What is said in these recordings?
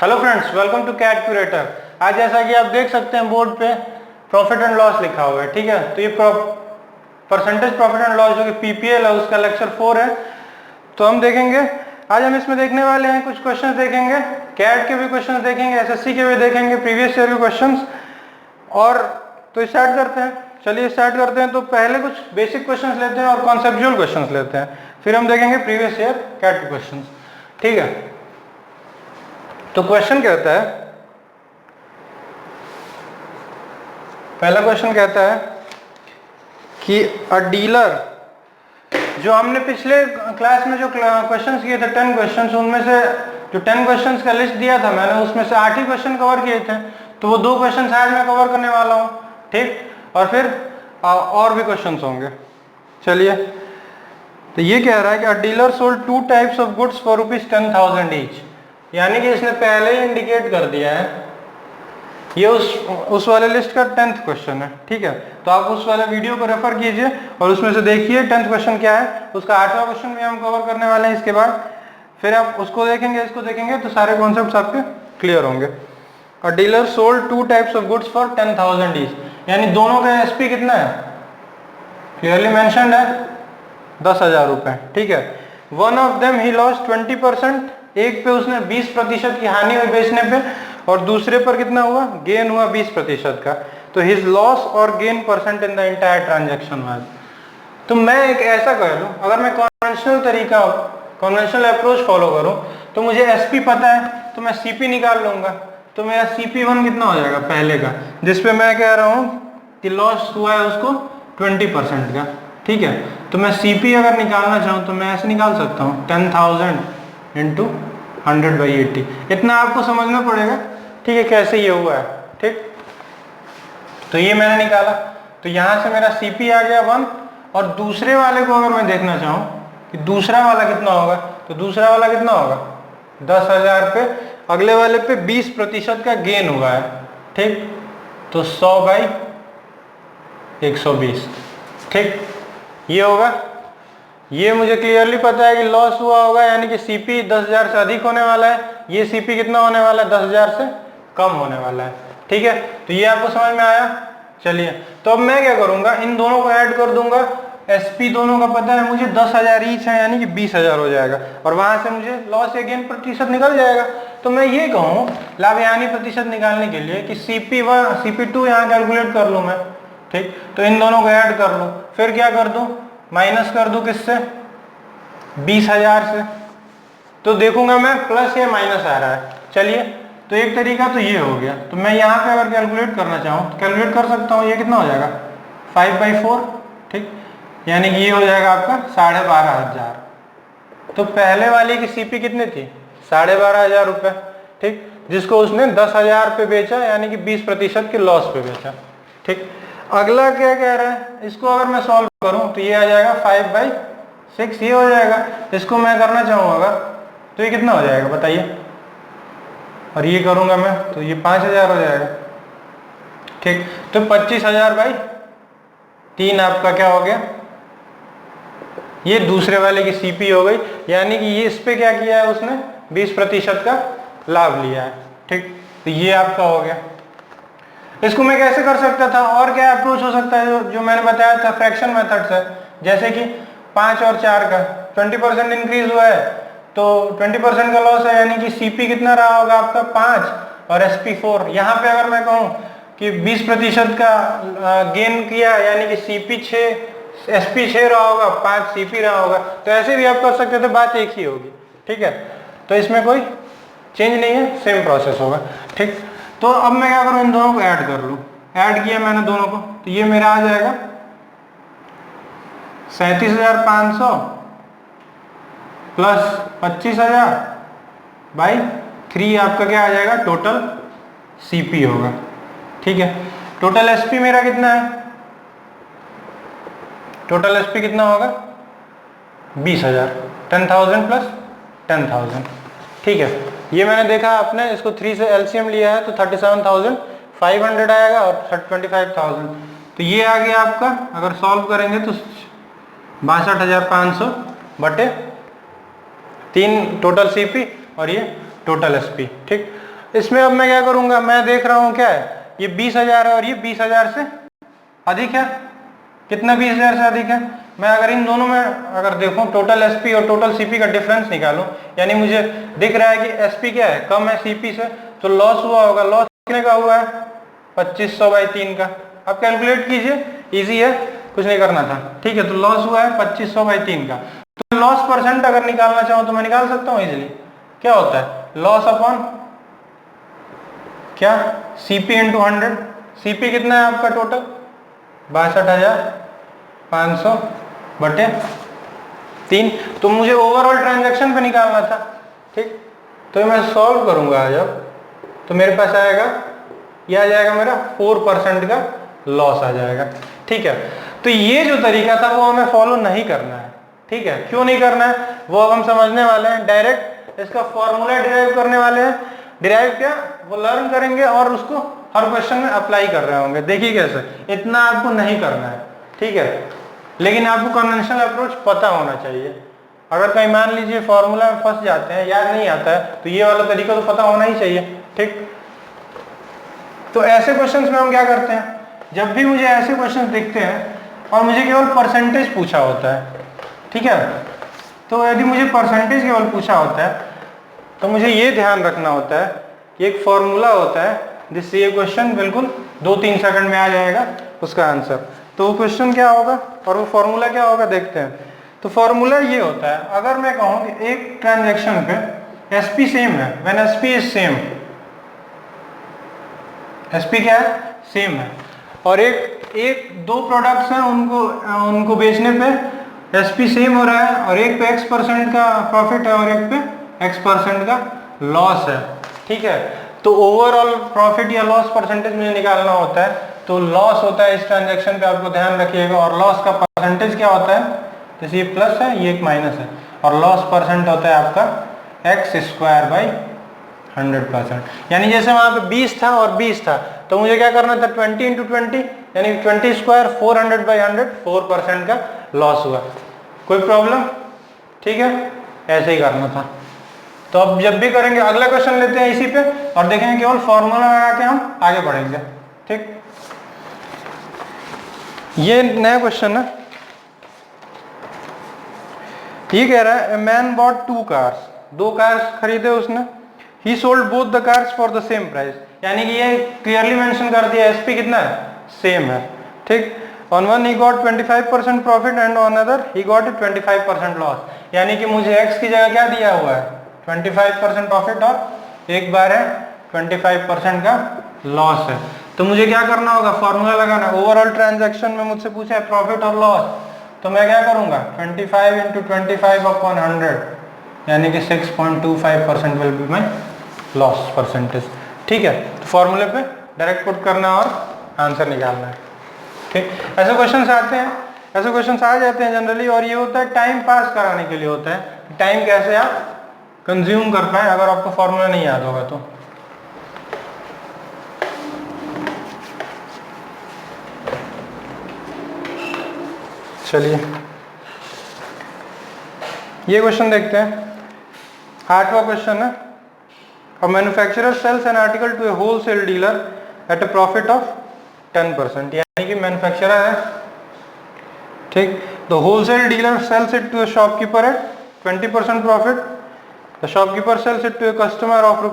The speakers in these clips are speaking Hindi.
Hello friends, welcome to calculator. आज जैसा कि आप देख सकते हैं बोर्ड पे प्रॉफिट एंड लॉस लिखा हुआ है, ठीक है। तो ये परसेंटेज प्रॉफिट एंड लॉस जो कि पीपीएल है उसका लेक्चर 4 है। तो हम देखेंगे, आज हम इसमें देखने वाले हैं कुछ क्वेश्चंस देखेंगे, कैट के भी क्वेश्चंस देखेंगे, एसएससी के भी देखेंगे, प्रीवियस ईयर के क्वेश्चंस। और तो स्टार्ट करते हैं, चलिए स्टार्ट करते हैं। तो पहले कुछ बेसिक क्वेश्चंस लेते हैं और कॉन्सेप्चुअल क्वेश्चंस लेते हैं, फिर हम देखेंगे प्रीवियस ईयर कैट के क्वेश्चंस, ठीक है। तो क्वेश्चन कहता है, पहला क्वेश्चन कहता है कि अ डीलर, जो हमने पिछले क्लास में जो क्वेश्चंस किए थे 10 क्वेश्चंस, उनमें से जो 10 क्वेश्चंस का लिस्ट दिया था मैंने, उसमें से 8 ही क्वेश्चन कवर किए थे। तो वो 2 क्वेश्चन आज मैं कवर करने वाला हूँ, ठीक। और फिर और भी क्वेश्चंस होंगे। चलिए, तो ये कह रहा है कि अ dealer sold 2 types of goods for ₹10,000 each. यानी कि इसने पहले ही इंडिकेट कर दिया है, ये उस वाले लिस्ट का 10th क्वेश्चन है, ठीक है। तो आप उस वाले वीडियो को रेफर कीजिए और उसमें से देखिए 10th क्वेश्चन क्या है। उसका 8वां क्वेश्चन भी हम कवर करने वाले हैं इसके बाद। फिर आप उसको देखेंगे, इसको देखेंगे, तो सारे कॉन्सेप्ट्स आपके क्लियर होंगे। अ dealer sold 2 types of goods for 10,000 each, यानी दोनों का एसपी कितना है, क्लियरली मेंशन्ड है, 10,000 रुपए, ठीक है। One of them he lost 20%, एक पे उसने 20% की हानि हुई बेचने पे, और दूसरे पर कितना हुआ, गेन हुआ 20% का। तो हिज लॉस और gain percent in the entire transaction was. तो मैं एक ऐसा कर लूं, अगर मैं कन्वेंशनल अप्रोच फॉलो करूं, तो मुझे एसपी पता है, तो मैं सीपी निकाल लूंगा। तो मेरा CP1 कितना हो जाएगा पहले का, जिसपे मैं कह रहा हूं कि लॉस हुआ है उसको 20% का, ठीक है। तो मैं CP अगर निकालना चाहूँ तो मैं ऐसे निकाल सकता हूँ, 10,000 इंटू 100/80। इतना आपको समझना पड़ेगा, ठीक है, कैसे ये हुआ है, ठीक। तो ये मैंने निकाला, तो यहाँ से मेरा CP आ गया 1। और दूसरे वाले को अगर मैं देखना चाहूँ कि दूसरा वाला कितना होगा, तो दूसरा वाला कितना होगा, 10,000 पे, अगले वाले पे 20% का गेन हुआ है, ठीक। तो 100/120, ठीक, ये होगा। ये मुझे क्लियरली पता है कि लॉस हुआ होगा, यानी कि CP 10,000 से अधिक होने वाला है, ये CP कितना होने वाला है, 10,000 से कम होने वाला है, ठीक है। तो ये आपको समझ में आया। चलिए, तो अब मैं क्या करूंगा, इन दोनों को ऐड कर दूंगा। SP दोनों का पता है मुझे, 10,000 ईच है, यानी कि 20,000 हो जाएगा, और वहां से मुझे लॉस या गेन प्रतिशत निकल जाएगा। तो मैं ये कहूँ लाभ यानी प्रतिशत निकालने के लिए कि CP1 CP2 यहाँ कैलकुलेट कर लूँ मैं, ठीक। तो इन दोनों को ऐड कर लूँ, फिर क्या कर दूँ, माइनस कर दूं किससे, 20,000 से। तो देखूंगा मैं प्लस या माइनस आ रहा है। चलिए, तो एक तरीका तो ये हो गया। तो मैं यहाँ पे अगर कैलकुलेट करना चाहूँ तो कैलकुलेट कर सकता हूँ। ये कितना हो जाएगा, 5/4, ठीक, यानी कि ये हो जाएगा आपका 12,500। तो पहले वाले की CP कितनी थी, 12,500 रुपये, ठीक, जिसको उसने 10,000 पे बेचा, यानी कि 20% के लॉस पे बेचा, ठीक। अगला क्या कह रहा है, इसको अगर मैं सॉल्व करूं तो ये आ जाएगा 5/6, ये हो जाएगा। इसको मैं करना चाहूँ अगर, तो ये कितना हो जाएगा बताइए, और ये करूंगा मैं तो ये 5,000 हो जाएगा, ठीक। तो 25,000/3 आपका क्या हो गया, ये दूसरे वाले की CP हो गई, यानी कि ये इस पे क्या किया है उसने, 20% का लाभ लिया है, ठीक। तो ये आपका हो गया। इसको मैं कैसे कर सकता था, और क्या अप्रोच हो सकता है, जो मैंने बताया था फ्रैक्शन मेथड से, जैसे कि 5 और 4 का 20% इंक्रीज हुआ है, तो 20% का लॉस है, यानी कि CP कितना रहा होगा आपका 5 और SP 4। यहाँ पे अगर मैं कहूँ कि 20% का गेन किया, यानी कि CP 6 SP 6 रहा होगा, 5 CP रहा होगा। तो ऐसे भी आप कर सकते थे, बात एक ही होगी, ठीक है। तो इसमें कोई चेंज नहीं है, सेम प्रोसेस होगा, ठीक। तो अब मैं क्या करूं, इन दोनों को ऐड कर लूं। ऐड किया मैंने दोनों को, तो ये मेरा आ जाएगा 37,500 प्लस 25,000/3, आपका क्या आ जाएगा, टोटल CP होगा, ठीक है। टोटल SP मेरा कितना है, टोटल SP कितना होगा, 20,000, 10,000 प्लस 10,000, ठीक है। ये मैंने देखा आपने, इसको 3 से LCM लिया है, तो 37,500 आएगा और 25,000। तो ये आ गया आपका, अगर सॉल्व करेंगे तो 62,500/3 टोटल CP और ये टोटल SP, ठीक। इसमें अब मैं क्या करूंगा, मैं देख रहा हूं क्या है, ये 20,000 है और ये 20,000 से अधिक है। कितना 20,000 से अधिक है? मैं अगर इन दोनों में अगर देखूं टोटल एसपी और टोटल सीपी का डिफरेंस निकालूं, यानी मुझे दिख रहा है कि एसपी क्या है, कम है सीपी से, तो लॉस हुआ होगा, लॉस कितने का हुआ है, 2500/3 का। अब कैलकुलेट कीजिए, इजी है, कुछ नहीं करना था, ठीक है। तो लॉस हुआ है 2500/3 का। तो लॉस परसेंट अगर निकालना चाहूं तो मैं निकाल सकता हूं इजीली। क्या होता है, लॉस अपॉन क्या, सीपी इंटू 100। सीपी कितना है आपका टोटल, 62,500/3। तो मुझे ओवरऑल ट्रांजैक्शन पे निकालना था, ठीक। तो मैं सॉल्व करूंगा जब, तो मेरे पास आएगा, यह आ जाएगा मेरा 4% का लॉस आ जाएगा, ठीक है। तो ये जो तरीका था वो हमें फॉलो नहीं करना है, ठीक है। क्यों नहीं करना है वो अब हम समझने वाले हैं। डायरेक्ट इसका फॉर्मूला डिराइव करने वाले हैं। डिराइव क्या, वो लर्न करेंगे और उसको हर क्वेश्चन में अप्लाई कर रहे होंगे। देखिए कैसे, इतना आपको नहीं करना है, ठीक है, लेकिन आपको कन्वेंशनल अप्रोच पता होना चाहिए। अगर कहीं मान लीजिए फॉर्मूला में फंस जाते हैं, याद नहीं आता है, तो ये वाला तरीका तो पता होना ही चाहिए, ठीक। तो ऐसे क्वेश्चंस में हम क्या करते हैं, जब भी मुझे ऐसे क्वेश्चंस दिखते हैं और मुझे केवल परसेंटेज पूछा होता है, ठीक है, तो यदि मुझे परसेंटेज केवल पूछा होता है तो मुझे ये ध्यान रखना होता है कि एक फॉर्मूला होता है जिससे ये क्वेश्चन बिल्कुल 2-3 सेकंड में आ जाएगा उसका आंसर। तो वो क्वेश्चन क्या होगा और वो फॉर्मूला क्या होगा, देखते हैं। तो फॉर्मूला ये होता है, अगर मैं कहूँ कि एक ट्रांजेक्शन पे एसपी सेम है, when SP is same, SP क्या है, सेम है, और एक दो प्रोडक्ट्स हैं, उनको बेचने पे एसपी सेम हो रहा है, और एक पे X% का प्रॉफिट है और एक पे X% का लॉस है, ठीक है। तो ओवरऑल प्रॉफिट या लॉस परसेंटेज मुझे निकालना होता है। तो लॉस होता है इस ट्रांजैक्शन पे, आपको ध्यान रखिएगा, और लॉस का परसेंटेज क्या होता है, जैसे ये प्लस है ये एक माइनस है, और लॉस परसेंट होता है आपका X²/100%। यानी जैसे वहां पे 20 था और 20 था, तो मुझे क्या करना था, 20 × 20, यानी 20² 400/100, 4% का लॉस हुआ। कोई प्रॉब्लम, ठीक है, ऐसे ही करना था। तो अब जब भी करेंगे, अगला क्वेश्चन लेते हैं इसी पे और देखेंगे, केवल फॉर्मूला लगा के हम आगे बढ़ेंगे, ठीक। ये नया क्वेश्चन है, ये कह रहा है, a man bot 2 cars, 2 cars खरीदे उसने, ही sold both the cars for the same price. यानी कि ये क्लियरली मेंशन कर दिया एसपी कितना है, सेम है, ठीक। On one he got 25% profit and on other he got 25% loss. यानी कि मुझे एक्स की जगह क्या दिया हुआ है, 25% प्रॉफिट, और एक बार है 25% का लॉस है। तो मुझे क्या करना होगा, फॉर्मूला लगाना। ओवरऑल ट्रांजैक्शन में मुझसे पूछा है प्रॉफिट और लॉस, तो मैं क्या करूंगा, 25 × 25/100, यानी कि 6.25% will be my loss percentage, ठीक है। तो फॉर्मूले पे डायरेक्ट पुट करना और आंसर निकालना है, ठीक। ऐसे क्वेश्चंस आते हैं, ऐसे क्वेश्चंस आ जाते हैं जनरली, और ये होता है टाइम पास कराने के लिए होता है, टाइम कैसे आप कंज्यूम कर पाए अगर आपको फॉर्मूला नहीं याद होगा तो। चलिए ये क्वेश्चन देखते हैं, 8वां क्वेश्चन है। A manufacturer sells an article to a wholesale dealer at a profit of 10%। यानी कि मैन्युफैक्चरर है, ठीक। The wholesale dealer sells it to a shopkeeper at 20% profit. The shopkeeper sells it to a customer of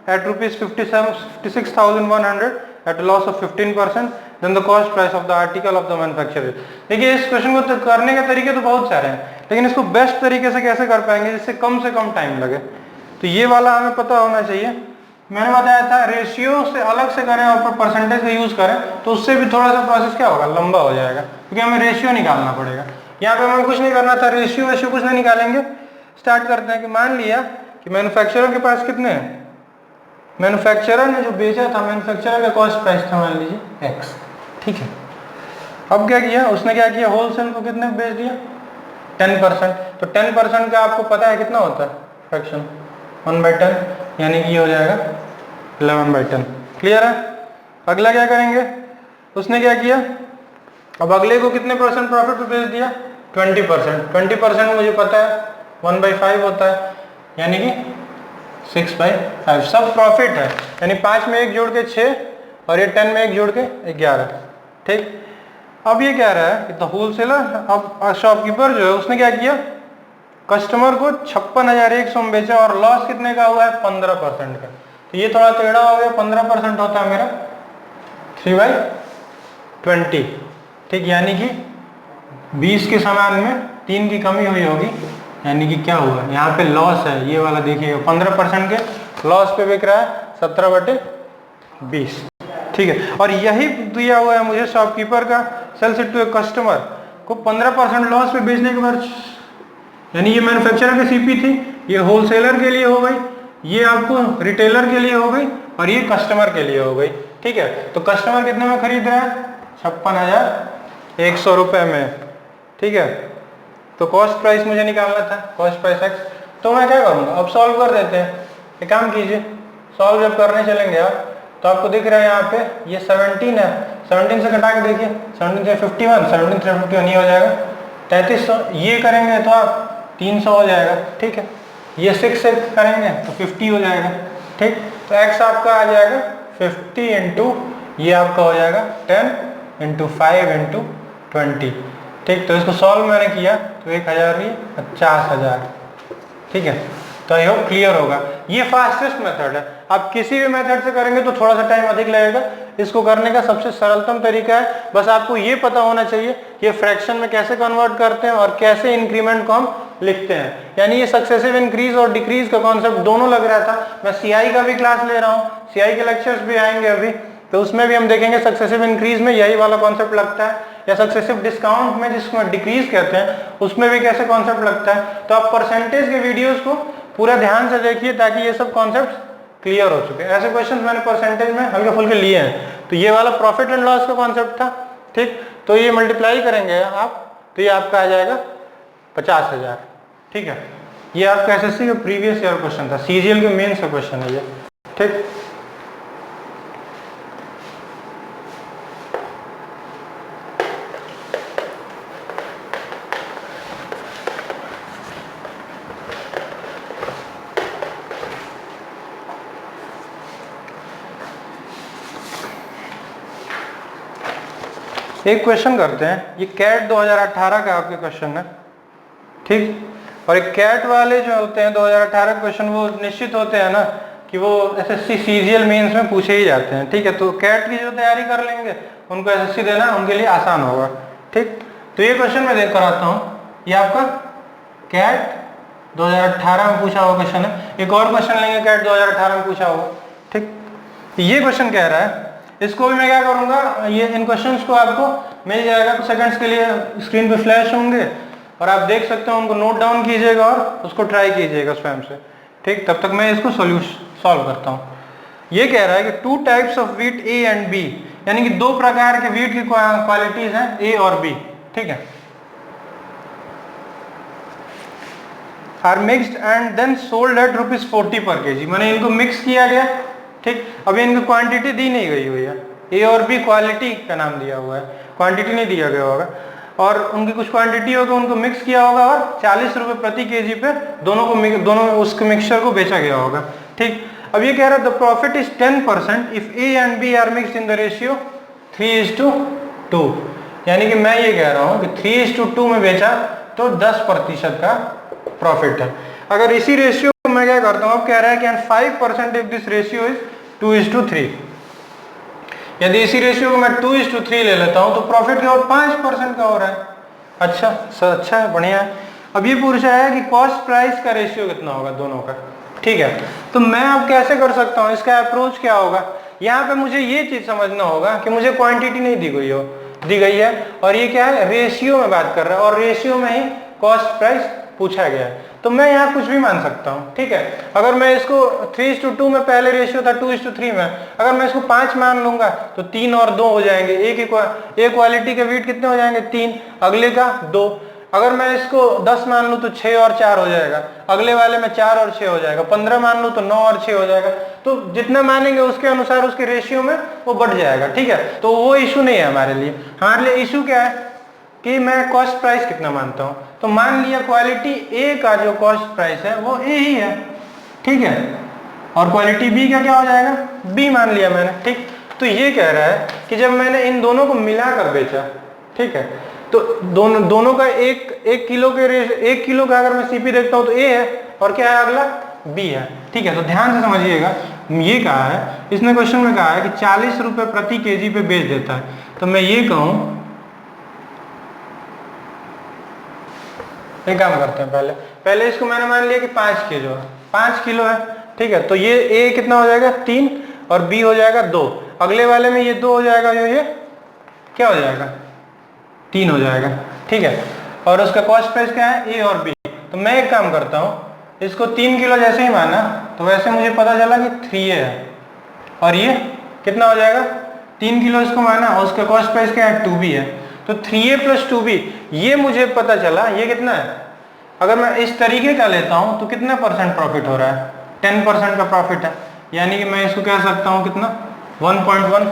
at ₹56,100 at a loss of 15%, then the cost price of the article of the manufacturer। देखिए इस क्वेश्चन को तो करने के तरीके तो बहुत सारे हैं, लेकिन इसको बेस्ट तरीके से कैसे कर पाएंगे जिससे कम से कम टाइम लगे, तो ये वाला हमें पता होना चाहिए। मैंने बताया था रेशियो से अलग से करें और परसेंटेज का यूज करें तो उससे भी थोड़ा सा प्रोसेस क्या होगा, लंबा हो जाएगा, क्योंकि हमें रेशियो निकालना पड़ेगा। यहाँ पे हमें कुछ नहीं करना था, रेशियो कुछ नहीं निकालेंगे। स्टार्ट करते हैं कि मान लिया कि मैन्युफैक्चरर के पास कितने हैं, मैन्युफैक्चरर ने जो बेचा था, मैन्युफैक्चरर का कॉस्ट प्राइस था मान लीजिए X, ठीक है। अब क्या किया उसने, क्या किया, होलसेल को कितने बेच दिया, 10%। तो 10% का आपको पता है कितना होता है फ्रैक्शन, 1/10, यानी कि ये हो जाएगा 11/10। क्लियर है। अगला क्या करेंगे, उसने क्या किया, अब अगले को कितने % प्रॉफिट पे बेच दिया, 20%। 20% मुझे पता है 1/5 होता है, यानी कि 6/5 सब प्रॉफिट है, यानी 5 में 1 जोड़ के 6 और ये 10 में 1 जोड़ के 11। ठीक, अब ये कह रहा है कि द होलसेलर, अब शॉपकीपर जो है उसने क्या किया, कस्टमर को 56,100 में बेचा और लॉस कितने का हुआ है, 15% का। तो ये थोड़ा टेढ़ा हो गया, 15% होता है मेरा 3/20। ठीक, यानी कि 20 के सामान में 3 की कमी हुई होगी, यानी कि क्या हुआ, यहाँ पे लॉस है, ये वाला देखिएगा 15% के लॉस पे बिक रहा है 17/20। ठीक है, और यही दिया हुआ है मुझे शॉपकीपर का sells it to a customer को 15% लॉस पे बेचने के बाद, यानी ये मैन्युफैक्चरर की सीपी थी, ये होलसेलर के लिए हो गई, ये आपको रिटेलर के लिए हो गई और ये कस्टमर के लिए हो गई। ठीक है, तो कस्टमर कितने में खरीद रहा है, 56,100 रुपए में। ठीक है, तो कॉस्ट प्राइस मुझे निकालना था, कॉस्ट प्राइस एक्स। तो मैं क्या करूँगा, अब सॉल्व कर देते हैं। एक काम कीजिए, सॉल्व जब करने चलेंगे आप, तो आपको दिख रहा है यहाँ पे ये 17 है, 17 से घटा के देखिए, 17 से 51, 17 से 51 ये हो जाएगा 3300। ये करेंगे तो आप 300 हो जाएगा। ठीक है, ये 6 से करेंगे तो 50 हो जाएगा। ठीक, तो x आपका आ जाएगा 50 इंटू ये आपका हो जाएगा 10 इंटू 5 इंटू 20। ठीक, तो इसको सॉल्व मैंने किया तो 1000 ये 50,000। ठीक है, तो आई होप क्लियर होगा। ये फास्टेस्ट मेथड है, आप किसी भी मेथड से करेंगे तो थोड़ा सा टाइम अधिक लगेगा, इसको करने का सबसे सरलतम तरीका है, बस आपको ये पता होना चाहिए ये फ्रैक्शन में कैसे कन्वर्ट करते हैं और कैसे इंक्रीमेंट को हम लिखते हैं। यानी ये सक्सेसिव इंक्रीज और डिक्रीज का कॉन्सेप्ट दोनों लग रहा था। मैं सीआई का भी क्लास ले रहा हूँ, सीआई के लेक्चर्स भी आएंगे अभी, तो उसमें भी हम देखेंगे सक्सेसिव इंक्रीज में यही वाला कॉन्सेप्ट लगता है, या सक्सेसिव डिस्काउंट में जिसको डिक्रीज कहते हैं उसमें भी कैसे कॉन्सेप्ट लगता है। तो आप परसेंटेज के वीडियोस को पूरा ध्यान से देखिए ताकि ये सब कॉन्सेप्ट क्लियर हो चुके हैं। ऐसे क्वेश्चन मैंने परसेंटेज में हल्के फुल्के लिए हैं। तो ये वाला प्रॉफिट एंड लॉस का कॉन्सेप्ट था। ठीक, तो ये मल्टीप्लाई करेंगे आप तो ये आपका आ जाएगा 50,000। ठीक है, ये आपका एसएससी का प्रीवियस ईयर क्वेश्चन था, सीजीएल के मेंस का क्वेश्चन है ये। ठीक, एक क्वेश्चन करते हैं, ये कैट 2018 का आपके क्वेश्चन है। ठीक, और एक कैट वाले जो होते हैं 2018 क्वेश्चन वो निश्चित होते हैं ना कि वो एसएससी सीजीएल मेंस में पूछे ही जाते हैं। ठीक है, तो कैट की जो तैयारी कर लेंगे उनको एसएससी देना उनके लिए आसान होगा। ठीक, तो ये क्वेश्चन मैं देख कर आता हूँ, ये आपका कैट 2018 में पूछा हुआ क्वेश्चन है। एक और क्वेश्चन लेंगे कैट 2018 में पूछा हुआ। ठीक, ये क्वेश्चन कह रहा है, इसको भी मैं क्या करूंगा, ये इन क्वेश्चंस को आपको मिल जाएगा कुछ सेकंड्स के लिए, स्क्रीन पे फ्लैश होंगे और आप देख सकते हो, उनको नोट डाउन कीजिएगा और उसको ट्राई कीजिएगा स्वयं से। ठीक, तब तक मैं इसको सॉल्व करता हूँ। ये कह रहा है कि 2 types of wheat A and B, यानी कि 2 प्रकार के व्हीट की क्वालिटीज हैं ए और बी। ठीक है, are mixed and then sold at ₹40 per KG, मैंने इनको मिक्स किया गया। ठीक, अभी इनकी क्वांटिटी दी नहीं गई हुई है, ए और बी क्वालिटी का नाम दिया हुआ है, क्वांटिटी नहीं दिया गया होगा, और उनकी कुछ क्वांटिटी होगी, उनको मिक्स किया होगा और 40 रुपए प्रति केजी पे दोनों उसके मिक्सचर को बेचा गया होगा। ठीक, अब ये कह रहा है the profit is 10% if A and B are mixed in the ratio 3:2, यानी कि मैं ये कह रहा हूँ कि 3:2 में बेचा तो 10% का प्रॉफिट है। अगर इसी रेशियो मैं क्या करता हूँ, अब कह रहा है कि 5% इफ दिस रेशियो इज 2:3, यदि इसी रेशियो को मैं 2:3 ले लेता हूँ तो प्रॉफिट क्या और 5% का हो रहा है। अच्छा अच्छा है, बढ़िया है। अब ये पूछा है कि कॉस्ट प्राइस का रेशियो कितना होगा दोनों का। ठीक है, तो मैं अब कैसे कर सकता हूँ, इसका अप्रोच क्या होगा, यहाँ पे मुझे ये चीज समझना होगा कि मुझे क्वांटिटी नहीं दी गई है और ये क्या है, रेशियो में बात कर रहा है और रेशियो में ही कॉस्ट प्राइस पूछा गया है, तो मैं यहाँ कुछ भी मान सकता हूँ। ठीक है, अगर मैं इसको 3:2 में पहले रेशियो था 2:3 में, अगर मैं इसको 5 मान लूंगा तो 3 और 2 हो जाएंगे, एक क्वालिटी के वेट कितने हो जाएंगे 3, अगले का 2। अगर मैं इसको 10 मान लूँ तो 6 और 4 हो जाएगा, अगले वाले में 4 और 6 हो जाएगा, 15 मान लूँ तो 9 और 6 हो जाएगा। तो जितना मानेंगे उसके अनुसार उसके रेशियो में वो बढ़ जाएगा। ठीक है, तो वो इशू नहीं है हमारे लिए इशू क्या है कि मैं कॉस्ट प्राइस कितना मानता हूं। तो मान लिया क्वालिटी ए का जो कॉस्ट प्राइस है वो ए ही है। ठीक है, और क्वालिटी बी का क्या हो जाएगा, बी मान लिया मैंने। ठीक, तो ये कह रहा है कि जब मैंने इन दोनों को मिलाकर बेचा, ठीक है, तो दोनों का एक किलो का अगर मैं सीपी देखता हूं तो ए है, और क्या है अगला, बी है। ठीक है, तो ध्यान से समझिएगा, ये कहा है इसने क्वेश्चन में कहा है कि 40 रुपए प्रति केजी पे बेच देता है। तो मैं ये कहूं, एक काम करते हैं, पहले इसको मैंने मान लिया कि 5 किलो है, 5 किलो है। ठीक है, तो ये ए कितना हो जाएगा, 3, और बी हो जाएगा 2। अगले वाले में ये 2 हो जाएगा, जो ये क्या हो जाएगा, 3 हो जाएगा। ठीक है, और उसका कॉस्ट प्राइस क्या है, ए और बी। तो मैं एक काम करता हूँ, इसको 3 किलो जैसे ही माना तो वैसे मुझे पता चला कि 3A है, और ये कितना हो जाएगा, 3 किलो इसको माना, और उसका कॉस्ट प्राइस क्या है, 2B है। तो 3A + 2B, ये मुझे पता चला ये कितना है। अगर मैं इस तरीके का लेता हूं तो कितना % प्रॉफिट हो रहा है, 10% का प्रॉफिट है। यानी कि मैं इसको कह सकता हूं कितना, 1.1।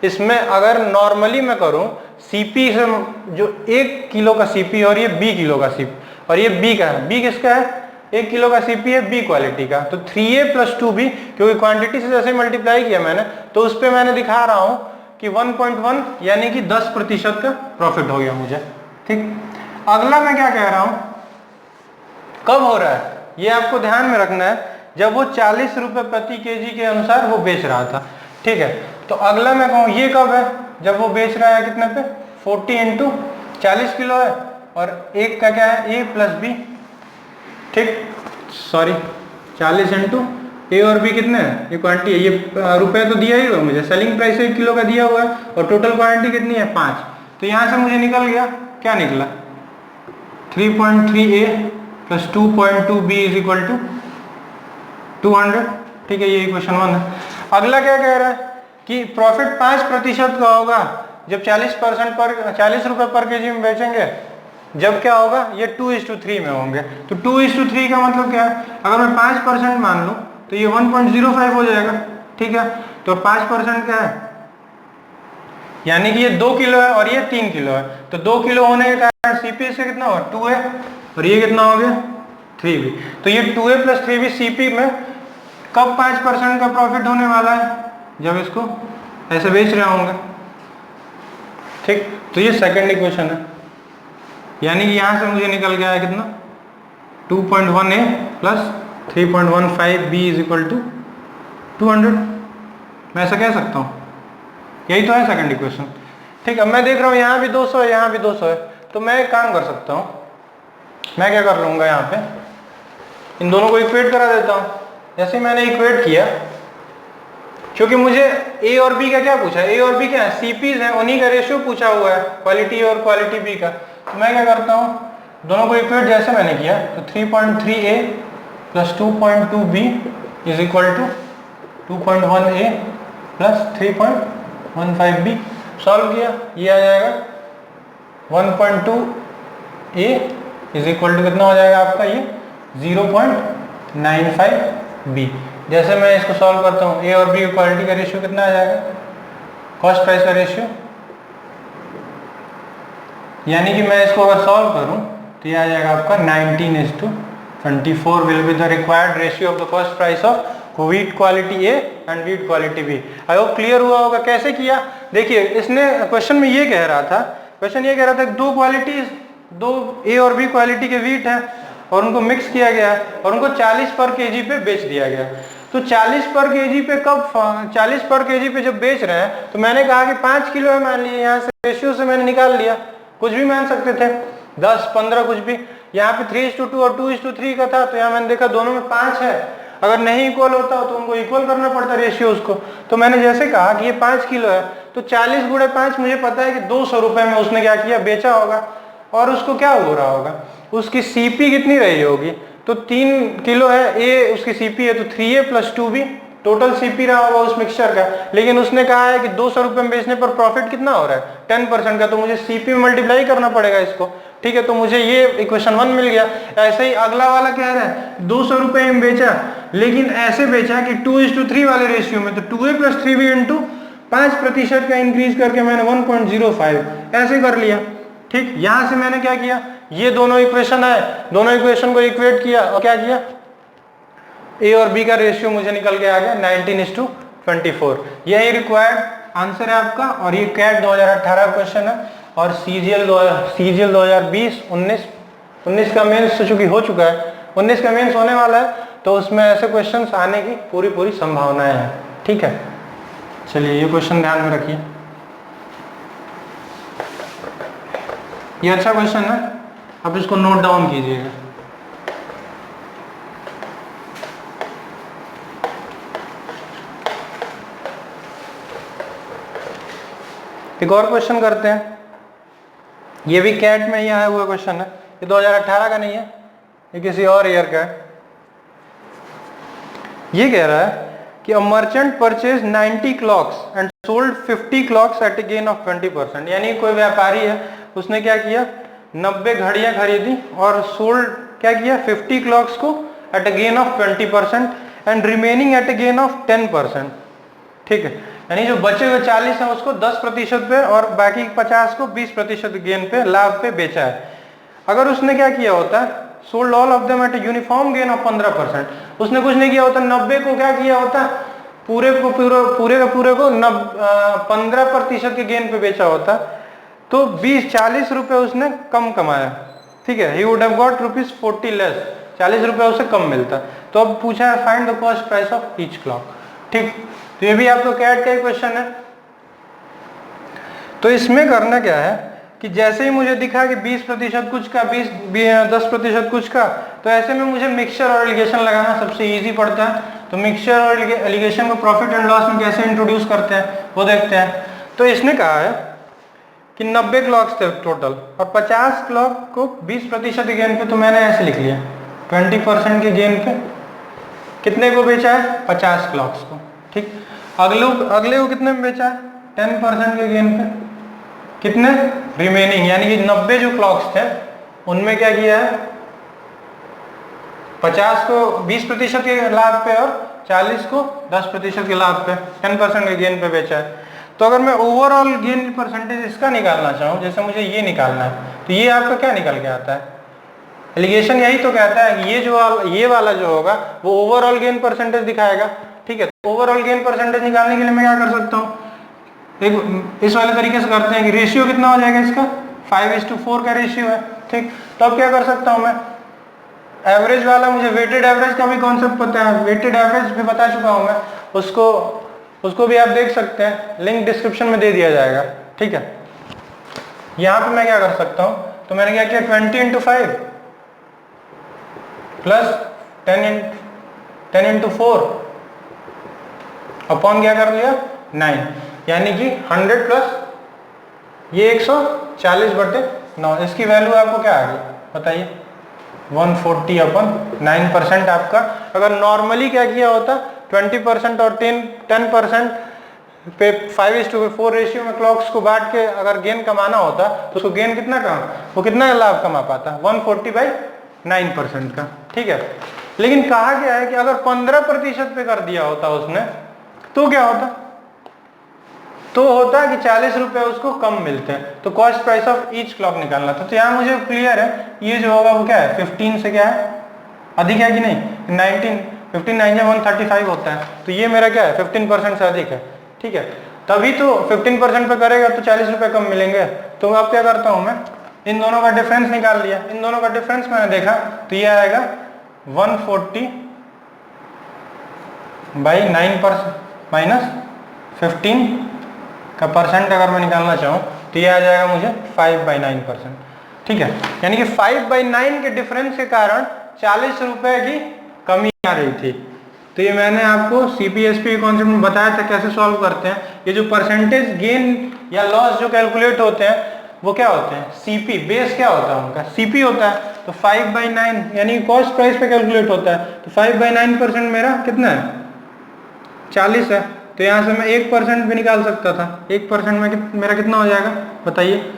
इसमें अगर नॉर्मली मैं करूं, सीपी से जो 1 किलो का सीपी और ये B किलो का सीपी, और ये B का है, B किसका है, 1 किलो का सीपी है, B क्वालिटी का। तो 3A + 2B, क्योंकि क्वांटिटी से जैसे मल्टीप्लाई किया मैंने, तो उस पर मैंने दिखा रहा हूं कि 1.1 यानी कि 10% का प्रॉफिट हो गया मुझे। ठीक, अगला मैं क्या कह रहा हूं, कब हो रहा है, ये आपको ध्यान में रखना है, जब वो 40 रुपए प्रति केजी के अनुसार वो बेच रहा था। ठीक है, तो अगला मैं कहूँ ये कब है, जब वो बेच रहा है कितने पे, 40 × 40 किलो है, और एक का क्या है, ए प्लस बी। ठीक, सॉरी 40 × ए और बी कितने हैं, ये क्वांटिटी है, ये रुपए तो दिया ही हुआ मुझे, सेलिंग प्राइस 1 किलो का दिया हुआ है, और टोटल क्वांटिटी कितनी है, 5। तो यहाँ से मुझे निकल गया, क्या निकला, 3.3A + 2.2B = 200। ठीक है, ये इक्वेशन 1 है। अगला क्या कह रहा है कि प्रॉफिट 5% का होगा जब 40 रुपए पर केजी में बेचेंगे, जब क्या होगा, ये 2:3 में होंगे। तो 2:3 का मतलब क्या है, अगर मैं 5% मान लूं तो ये 1.05 हो जाएगा। ठीक है, तो 5% क्या है, यानी कि ये 2 किलो है और ये 3 किलो है। तो 2 किलो होने के कारण सीपी से कितना होगा, 2A, और ये कितना हो गया, 3B। तो ये 2A + 3B सीपी में कब 5% का प्रॉफिट होने वाला है, जब इसको ऐसे बेच रहे होंगे। ठीक, तो ये सेकंड इक्वेशन है, यानी कि यहां से मुझे निकल गया है कितना, 2.1A + 3.15B = 200। मैं ऐसा कह सकता हूँ, यही तो है सेकंड इक्वेशन। ठीक है, मैं देख रहा हूँ यहाँ भी 200 है, यहाँ भी 200 है, तो मैं एक काम कर सकता हूँ, मैं क्या कर लूँगा, यहाँ पे इन दोनों को इक्वेट करा देता हूँ। जैसे मैंने इक्वेट किया, क्योंकि मुझे ए और बी का क्या पूछा है, ए और बी क्या है, सीपीज है, उन्हीं का रेशियो पूछा हुआ है, क्वालिटी और क्वालिटी बी का। तो मैं क्या करता हूँ, दोनों को इक्वेट जैसे मैंने किया, तो 3.3A + 2.2B = 2.1A + 3.15B। Solve किया, ये आ जाएगा 1.2A = कितना हो जाएगा आपका, ये 0.95B। जैसे मैं इसको सॉल्व करता हूँ, ए और बी की क्वालिटी का रेशियो कितना आ जाएगा, कॉस्ट प्राइस का रेशियो, यानी कि मैं इसको अगर सॉल्व करूँ तो ये आ जाएगा आपका 19:24 will be the required ratio of the cost price of wheat quality A and wheat quality B. I hope clear हुआ होगा कैसे किया। देखिए, इसने क्वेश्चन में ये कह रहा था, दो क्वालिटीज, दो ए और बी क्वालिटी के व्हीट हैं, और उनको मिक्स किया गया और उनको 40 पर केजी पे बेच दिया गया। तो 40 पर केजी पे जब बेच रहे हैं, तो मैंने कहा कि 5 किलो है, मान लिए यहाँ से रेशियो से मैंने निकाल लिया, कुछ भी मान सकते थे, 10, 15 कुछ भी। यहाँ पे 3:2 और 2:3 का था, तो यहाँ मैंने देखा दोनों में 5 है। अगर नहीं इक्वल होता तो उनको इक्वल करना पड़ता रेशियो उसको। तो मैंने जैसे कहा कि ये 5 किलो है, तो 40 × 5 मुझे पता है कि 200 रुपए में उसने क्या किया, बेचा होगा। और उसको क्या हो रहा होगा, उसकी सीपी कितनी रही होगी, तो 3 किलो है, ए उसकी सीपी है, तो 3A + 2B टोटल सीपी रहा होगा उस मिक्सचर का। लेकिन उसने कहा है कि 200 रुपए में बेचने पर प्रॉफिट कितना हो रहा है, 10% का, तो मुझे सीपी में मल्टीप्लाई करना पड़ेगा इसको। ठीक है, तो मुझे ये इक्वेशन 1 मिल गया। ऐसे ही अगला वाला कह रहा है 200 रुपए में बेचा, लेकिन ऐसे बेचा कि 2:3 वाले रेशियो में, तो 2A + 3B × 5% का इंक्रीज करके मैंने 1.05 ऐसे कर लिया। ठीक, यहां से मैंने क्या किया, ये दोनों इक्वेशन है, दोनों इक्वेशन को इक्वेट किया और क्या किया, ए और बी का रेशियो मुझे निकल के आ गया 19:24। यही रिक्वायर्ड आंसर है आपका। और ये कैट 2018 क्वेश्चन है और सीजीएल 2020 19 का मेंस तो चूंकि हो चुका है, 19 का मेंस होने वाला है, तो उसमें ऐसे क्वेश्चंस आने की पूरी संभावनाएं हैं। ठीक है, चलिए ये क्वेश्चन ध्यान में रखिए, ये अच्छा क्वेश्चन है, आप इसको नोट डाउन कीजिएगा। एक और क्वेश्चन करते हैं, ये भी कैट में ही आया हुआ क्वेश्चन है, ये 2018 का नहीं है, ये किसी और ईयर का है। ये कह रहा है कि a merchant purchase 90 clocks and sold 50 clocks at a gain of 20%। यानी कोई व्यापारी है, उसने क्या किया, 90 घड़ियां खरीदी और सोल्ड क्या किया, 50 क्लॉक्स को at a gain of 20% and remaining at a gain of 10%। ठीक है, यानी जो बचे हुए 40 है उसको 10% पे और बाकी 50 को 20% गेन पे, लाभ पे बेचा है। अगर उसने क्या किया होता, sold all of them at a uniform gain of 15%, उसने कुछ नहीं किया होता, 90 को क्या किया होता, पूरे का पूरे को 15% के गेन पे बेचा होता, तो 40 रुपए उसने कम कमाया। ठीक है, he would have got ₹40 less, 40 रुपए उसे कम मिलता। तो अब पूछा है find the cost price of each clock. ठीक, तो ये भी आपको कैट का ही क्वेश्चन है। तो इसमें करना क्या है कि जैसे ही मुझे दिखा कि 20% कुछ का, 10% कुछ का, तो ऐसे में मुझे मिक्सचर और एलिगेशन लगाना सबसे इजी पड़ता है। तो मिक्सचर और एलिगेशन को प्रॉफिट एंड लॉस में कैसे इंट्रोड्यूस करते हैं वो देखते हैं। तो इसने कहा है कि 90 क्लॉक्स थे टोटल और 50 क्लॉक को 20% गेन पे, तो मैंने ऐसे लिख लिया 20% के गेन पे कितने को बेचा है, 50 क्लॉक्स को। ठीक, अगले को कितने में बेचा है, 10% के गेन पे, कितने रिमेनिंग, यानी कि 90 जो क्लॉक्स थे उनमें क्या किया है, 50 को 20% के लाभ पे और 40 को 10% के लाभ पे, 10% के गेन पे बेचा है। तो अगर मैं ओवरऑल गेन परसेंटेज इसका निकालना चाहूँ, जैसे मुझे ये निकालना है, तो ये आपका क्या निकल के आता है, एलिगेशन यही तो कहता है कि ये वाला जो होगा वो ओवरऑल गेन परसेंटेज दिखाएगा। ठीक है, ओवरऑल गेन परसेंटेज निकालने के लिए मैं क्या कर सकता हूँ, एक इस वाले तरीके से करते हैं कि रेशियो कितना हो जाएगा इसका, 5:4 का रेशियो है। ठीक, तो अब क्या कर सकता हूँ मैं, एवरेज वाला, मुझे वेटेड एवरेज का भी कॉन्सेप्ट पता है, वेटेड एवरेज भी बता चुका हूँ मैं, उसको भी आप देख सकते हैं, लिंक डिस्क्रिप्शन में दे दिया जाएगा। ठीक है, यहाँ पे मैं क्या कर सकता हूँ, तो मैंने क्या किया, 20x5 प्लस 10x4 अपॉन क्या कर लिया 9, यानी कि 100 प्लस ये 140/9। इसकी वैल्यू आपको क्या आ गई बताइए, 140/9% आपका। अगर नॉर्मली क्या किया होता, 20% और 10% पे 5:4 रेशियो में क्लॉक्स को बांट के अगर गेन कमाना होता तो उसको गेन कितना लाभ कमा पाता, 140/9% का। ठीक है, लेकिन कहा गया है कि अगर 15% पे कर दिया होता उसने, तो क्या होता, तो होता कि 40 रुपए उसको कम मिलते हैं। तो cost price of each clock निकालना था। तो यहाँ मुझे क्लियर है, ये जो होगा वो क्या है, 15 से क्या है, अधिक है कि नहीं, 15 9 135 होता है, तो ये मेरा क्या है, 15% से अधिक है। ठीक है, तभी तो 15% पे करेगा तो 40 रुपए कम मिलेंगे। तो अब क्या करता हूँ मैं, इन दोनों का डिफरेंस निकाल लिया, इन दोनों का डिफरेंस मैंने देखा, तो ये आएगा 140/9% माइनस 15 का परसेंट अगर मैं निकालना चाहूँ तो ये आ जाएगा मुझे 5/9%। ठीक है, यानी कि 5/9 के डिफरेंस के कारण 40 रुपए की कमी आ रही थी। तो ये मैंने आपको सीपीएसपी के कॉन्सेप्ट में बताया था कैसे सॉल्व करते हैं। ये जो परसेंटेज गेन या लॉस जो कैलकुलेट होते हैं वो क्या होते हैं, सीपी, बेस क्या होता है उनका, सीपी होता है। तो 5/9 यानी कॉस्ट प्राइस पे कैलकुलेट होता है, तो 5/9% मेरा कितना है, 40 है। तो यहाँ से मैं 1% भी निकाल सकता था, 1% में मेरा कितना हो जाएगा बताइए,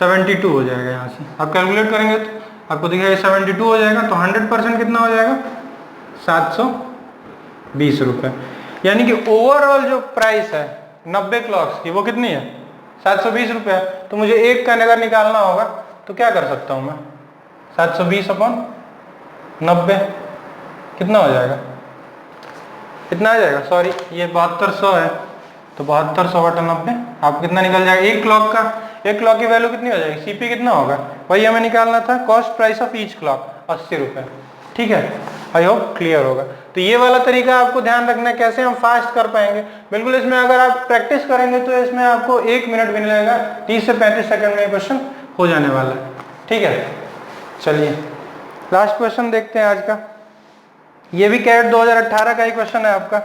72 हो जाएगा। यहाँ से आप कैलकुलेट करेंगे तो आपको दिखेगा 72 हो जाएगा। तो 100% कितना हो जाएगा, 720 रुपये। यानी कि ओवरऑल जो प्राइस है 90 क्लॉक्स की वो कितनी है, 720 रुपये। तो मुझे एक का नगर निकालना होगा, तो क्या कर सकता हूँ मैं, 720/90 कितना हो जाएगा, कितना आ जाएगा, सॉरी ये 7200 है, तो 7200 बटा 90 आपको कितना निकल जाएगा, एक क्लॉक का, एक क्लॉक की वैल्यू कितनी हो जाएगी, सीपी कितना होगा, वही हमें निकालना था, cost price of each clock 80 रुपये। ठीक है, आई होप क्लियर होगा। तो ये वाला तरीका आपको ध्यान रखना है, कैसे हम फास्ट कर पाएंगे। बिल्कुल इसमें अगर आप प्रैक्टिस करेंगे तो इसमें आपको 1 मिनट भी नहीं लगेगा, 30 से 35 सेकंड में क्वेश्चन हो जाने वाला है। ठीक है, चलिए लास्ट क्वेश्चन देखते हैं आज का। ये भी कैट 2018 का ही क्वेश्चन है आपका।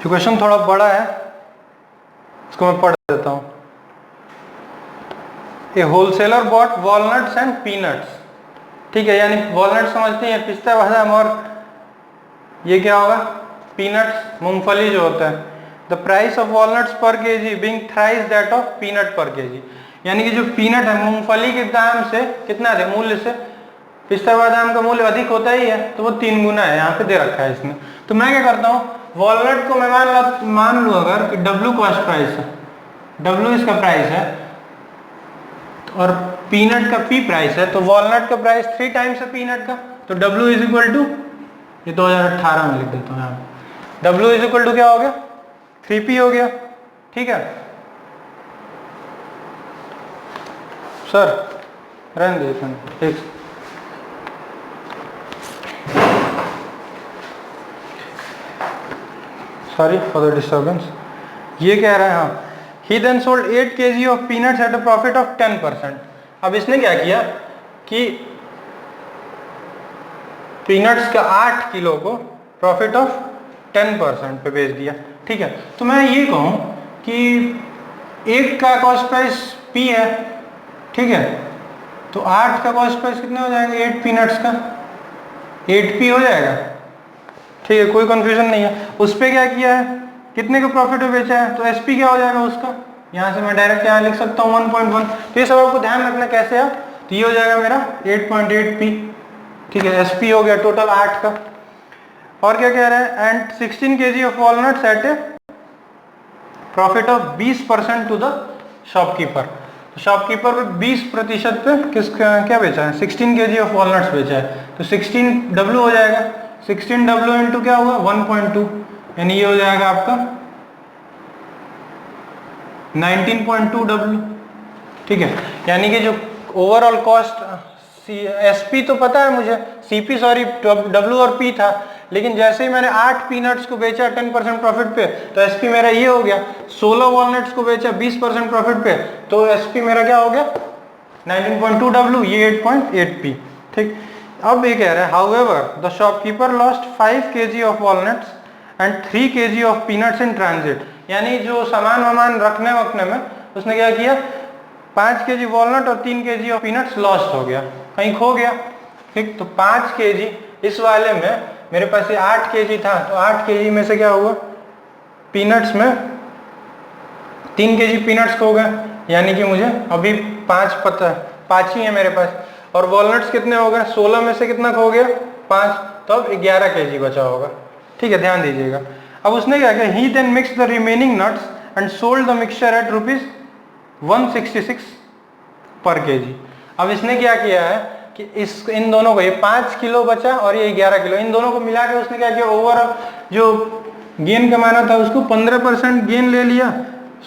क्वेश्चन थोड़ा बड़ा है, इसको मैं पढ़ देता हूं। A wholesaler bought walnuts and peanuts. ठीक है, यानी वॉलनट समझते हैं, पिस्ता बादाम, और ये क्या होगा, पीनट्स, मूंगफली जो होता है। द प्राइस ऑफ वॉलनट्स पर KG being thrice that of peanut पर केजी। यानी कि जो पीनट है, मूंगफली के दाम से कितना है, मूल्य से पिस्ता बादाम का मूल्य अधिक होता ही है, तो वो 3 गुना है, यहाँ पे दे रखा है इसमें। तो मैं क्या करता हूँ, वॉलनट को मैं मान लूँ अगर कि डब्ल्यू कॉस्ट प्राइस है, डब्ल्यू इसका प्राइस है, और पीनट का पी प्राइस है, तो वॉलनट का प्राइस 3 टाइम्स है पीनट का, तो डब्ल्यू इज इक्वल टू, ये 2018 में लिख देता हूँ यहाँ, डब्ल्यू इज इक्वल टू क्या हो गया, 3p हो गया। ठीक है सर, रहने दीजिए एक, सॉरी फॉर द डिस्टर्बेंस। ये कह रहा है, हाँ, he then sold 8 kg of peanuts at a profit of 10%। अब इसने क्या किया कि पीनट्स का 8 किलो को प्रॉफिट ऑफ 10% पे बेच दिया। ठीक है, तो मैं ये कहूँ कि एक का कॉस्ट प्राइस p है, ठीक है, तो 8 का कॉस्ट प्राइस कितना हो जाएगा, 8 पीनट्स का 8p हो जाएगा। ठीक है, कोई कंफ्यूजन नहीं है। उस पर क्या किया है, कितने का प्रॉफिट में बेचा है, तो एसपी क्या हो जाएगा उसका, यहाँ से मैं डायरेक्ट यहाँ लिख सकता हूँ 1.1। तो ये सब आपको ध्यान रखना कैसे है। तो ये हो जाएगा मेरा 8.8p। ठीक है, एसपी हो गया टोटल 8 का। और क्या कह रहा है, and 16 kg of walnuts at a profit of 20% to the shopkeeper. तो शॉपकीपर पे 20% पे क्या बेचा है, 16 kg ऑफ वॉलनट्स बेचा है, तो 16w हो जाएगा, 16w इंटू क्या हुआ 1.2, यानी ये हो जाएगा आपका 19.2w। ठीक है, यानी कि जो ओवरऑल कॉस्ट एसपी तो पता है मुझे, सीपी सॉरी डब्ल्यू और पी था, लेकिन जैसे ही मैंने 8 पीनट्स को बेचा 10% प्रॉफिट पे, तो एसपी मेरा ये हो गया। 16 वॉलनट्स को बेचा 20% प्रॉफिट पे, तो एसपी मेरा क्या हो गया 19.2w, ये 8.8p। ठीक, अब ये कह रहा है, however the shopkeeper lost 5 kg of walnuts and 3 kg of peanuts in transit. यानी जो सामान वामान रखने वखने में उसने क्या किया, 5 kg वॉलनट और 3 kg ऑफ पीनट्स लॉस्ट हो गया, कहीं खो गया। ठीक, तो 5 kg इस वाले में, मेरे पास ये 8 kg था, तो 8 kg में से क्या हुआ, पीनट्स में 3 kg पीनट्स खो गए, यानी कि मुझे अभी 5 ही है मेरे पास। और वॉलनट्स कितने हो गए, 16 में से कितना खो गया 5, तो अब 11 kg बचा होगा। ठीक है, ध्यान दीजिएगा। अब उसने क्या किया, he then mix the remaining nuts and sold the mixture at ₹166 पर kg। अब इसने क्या किया है कि इन दोनों को, ये 5 किलो बचा और ये 11 किलो, इन दोनों को मिला के उसने क्या किया, ओवरऑल जो गेन कमाना था उसको 15% गेन ले लिया,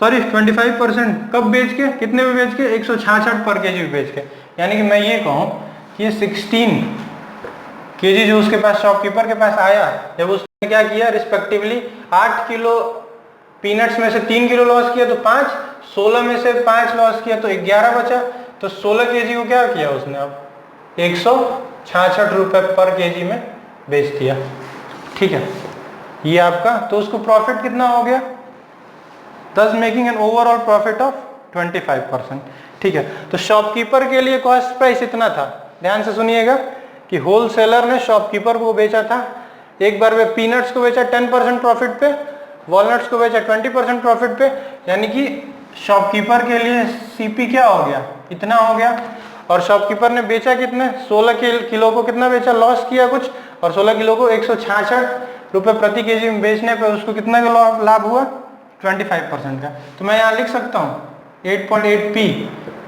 सॉरी 25%। कब बेच के, कितने में बेच के, 166 पर kg बेच के। यानी कि मैं ये कहूँ कि ये 16 kg जो उसके पास शॉपकीपर के पास आया, जब उसने क्या किया, रिस्पेक्टिवली 8 किलो पीनट्स में से 3 किलो लॉस किया तो 5, 16 में से 5 लॉस किया तो 11 बचा, तो 16 kg को क्या किया उसने, अब 166 रुपये पर kg में बेच दिया। ठीक है, ये आपका, तो उसको प्रॉफिट कितना हो गया, thus making an overall profit of 25%। ठीक है, तो शॉपकीपर के लिए कॉस्ट प्राइस इतना था। ध्यान से सुनिएगा कि होलसेलर ने शॉपकीपर को बेचा था, एक बार वे पीनट्स को बेचा 10% प्रॉफिट पे, वॉलनट्स को बेचा 20% प्रॉफिट पे, यानी कि शॉपकीपर के लिए सीपी क्या हो गया, इतना हो गया। और शॉपकीपर ने बेचा कितने, 16 किलो को कितना बेचा, लॉस किया कुछ, और 16 किलो को 166 रुपये प्रति केजी में बेचने पे उसको कितना का लाभ हुआ, 25% का। तो मैं यहाँ लिख सकता हूँ 8.8p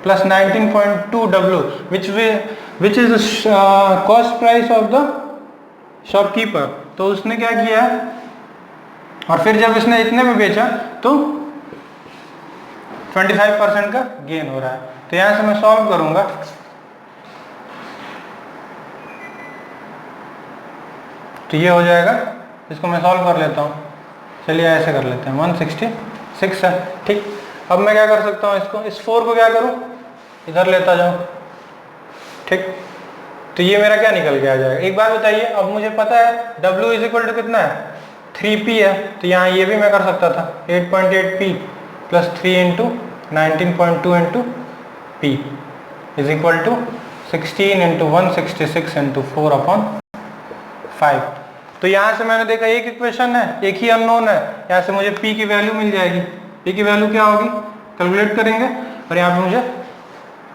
plus 19.2w which is cost price of the shopkeeper. तो उसने क्या किया, और फिर जब इसने इतने में बेचा तो 25% का गेन हो रहा है। तो यहां से मैं सॉल्व करूंगा, तो ये हो जाएगा, इसको मैं सॉल्व कर लेता हूं। चलिए ऐसे कर लेते हैं, 166 है, ठीक। अब मैं क्या कर सकता हूं, इसको, इस 4 को क्या करूं, इधर लेता जाऊं, ठीक। तो ये मेरा क्या निकल के आ जाएगा, एक बात बताइए, अब मुझे पता है W इज इक्वल टू कितना है, 3p है। तो यहाँ ये भी मैं कर सकता था 8.8p plus 3 into 19.2 into p is equal to 16 into 166 into 4/5। तो यहाँ से मैंने देखा एक इक्वेशन है, एक ही अननोन है, यहाँ से मुझे p की वैल्यू मिल जाएगी। p की वैल्यू क्या होगी, कैलकुलेट करेंगे और यहाँ पे मुझे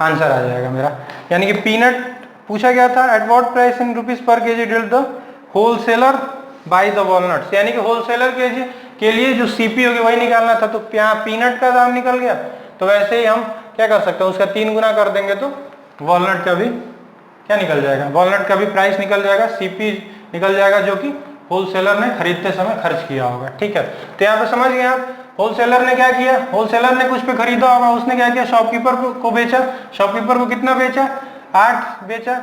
आंसर आ जाएगा मेरा। यानी कि पीनट पूछा गया था, at what price in rupees per KG did the wholesaler by the walnuts, यानी कि होलसेलर के लिए जो सीपी होगी वही निकालना था। तो यहाँ पीनट का दाम निकल गया, तो वैसे ही हम क्या कर सकते हैं, उसका 3 गुना कर देंगे तो वॉलनट का भी क्या निकल जाएगा, वॉलनट का भी प्राइस निकल जाएगा, सीपी निकल जाएगा जो कि होलसेलर ने खरीदते समय खर्च किया होगा, ठीक है। तो यहाँ पे समझ गए आप, होलसेलर ने क्या किया, होलसेलर ने कुछ पे खरीदा होगा, उसने क्या किया, शॉपकीपर को बेचा। शॉपकीपर को कितना बेचा, 8 बेचा,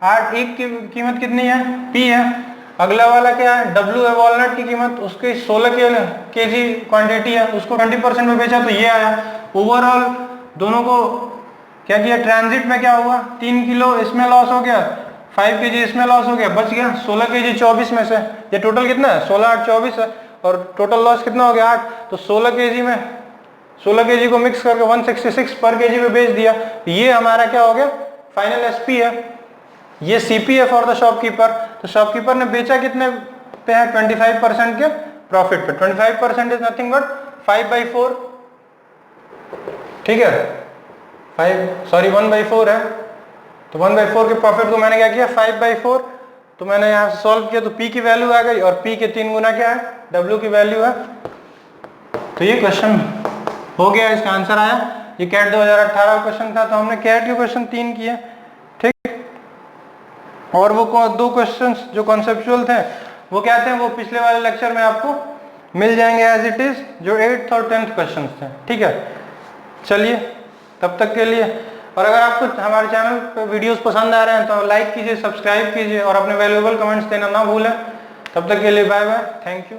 8 एक की कीमत कितनी है, p है। अगला वाला क्या है, W है, वॉलनट की कीमत, उसकी 16 केजी क्वांटिटी है, उसको 20% में बेचा, तो ये आया। ओवरऑल दोनों को क्या किया, ट्रांजिट में क्या हुआ, 3 किलो इसमें लॉस हो गया, 5 केजी इसमें लॉस हो गया, बच गया 16 केजी 24 में से। ये टोटल कितना है, 16 8 24 है, और टोटल लॉस कितना हो गया 8। तो 16 केजी में 16 केजी को मिक्स करके 166 पर केजी में बेच दिया। ये हमारा क्या हो गया, फाइनल एसपी है। ये सीपी है फॉर द शॉपकीपर। तो शॉपकीपर ने बेचा कितने पे है, 25% के प्रॉफिट पे। 25% इज नथिंग बट 5/4, ठीक है, 1/4 है। तो 1/4 के प्रॉफिट को मैंने क्या किया, 5/4। तो मैंने यहाँ से सॉल्व किया, तो पी की वैल्यू आ गई, और पी के 3 गुना क्या है, डब्ल्यू की वैल्यू है। तो ये क्वेश्चन हो गया, इसका आंसर आया। ये कैट 2018 का क्वेश्चन था, तो हमने कैट के क्वेश्चन 3 किए, ठीक। और वो 2 क्वेश्चंस जो कॉन्सेप्चुअल थे वो क्या थे, वो पिछले वाले लेक्चर में आपको मिल जाएंगे एज इट इज, जो 8th और 10th क्वेश्चन थे, ठीक है। चलिए तब तक के लिए, और अगर आपको हमारे चैनल पे वीडियोस पसंद आ रहे हैं तो लाइक कीजिए, सब्सक्राइब कीजिए, और अपने वैल्यूएबल कमेंट्स देना ना भूलें। तब तक के लिए बाय बाय, थैंक यू।